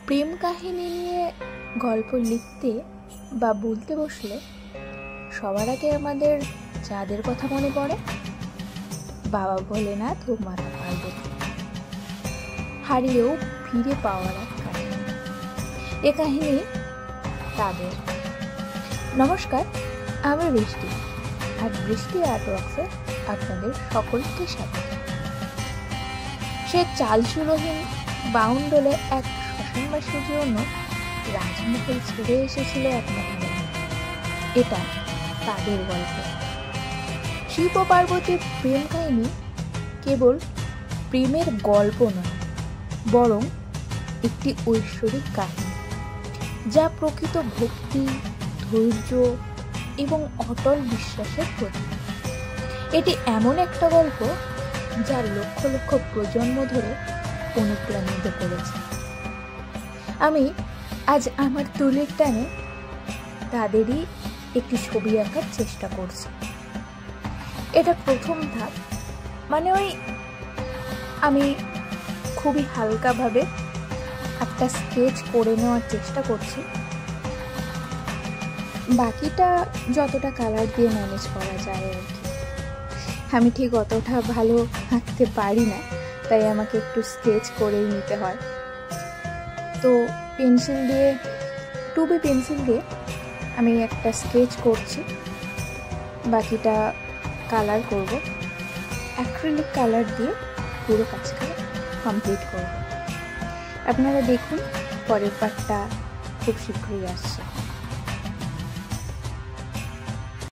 প্রেম কাহিনী নিয়ে গল্প লিখতে বা বলতে বসলে সবার আগে আমাদের যাদের কথা মনে পড়ে, বাবা ভোলেনাথ ও মাতা পার্বতী। হারিয়েও ফিরে পাওয়ার এক কাহিনী। এ কাহিনী তাদের। নমস্কার, আমি বৃষ্টি, আর বৃষ্টি আর্টওয়ার্কসে আপনাদের সকলকে স্বাগত। সে চালচুলোহীন বাউন্ডলে এক শ্মশানবাসীর জন্য রাজমহল ছেড়ে এসেছিল এক মহিলা। এটা তাদের গল্প। শিব ও পার্বতীর প্রেম কাহিনী কেবল প্রেমের গল্প নয়, বরং একটি ঐশ্বরিক কাহিনী, যা প্রকৃত ভক্তি, ধৈর্য এবং অটল বিশ্বাসের প্রতীক। এটি এমন একটা গল্প যা লক্ষ লক্ষ প্রজন্ম ধরে অনুপ্রাণিত করেছে। আমি আজ আমার তুলির টানে তাদেরই একটি ছবি আঁকার চেষ্টা করছি। এটা প্রথম ধাপ, মানে আমি খুবই হালকাভাবে একটা স্কেচ করে নেওয়ার চেষ্টা করছি। বাকিটা যতটা কালার দিয়ে ম্যানেজ করা যায় আর কি। আমি ঠিক অতটা ভালো আঁকতে পারি না, তাই আমাকে একটু স্কেচ করেই নিতে হয়। তো পেন্সিল দিয়ে, 2B পেন্সিল দিয়ে আমি একটা স্কেচ করছি, বাকিটা কালার করব। অ্যাক্রিলিক কালার দিয়ে পুরো কাজটা কমপ্লিট করব। আপনারা দেখুন, পরের পার্টটা খুব শীঘ্রই আসছে।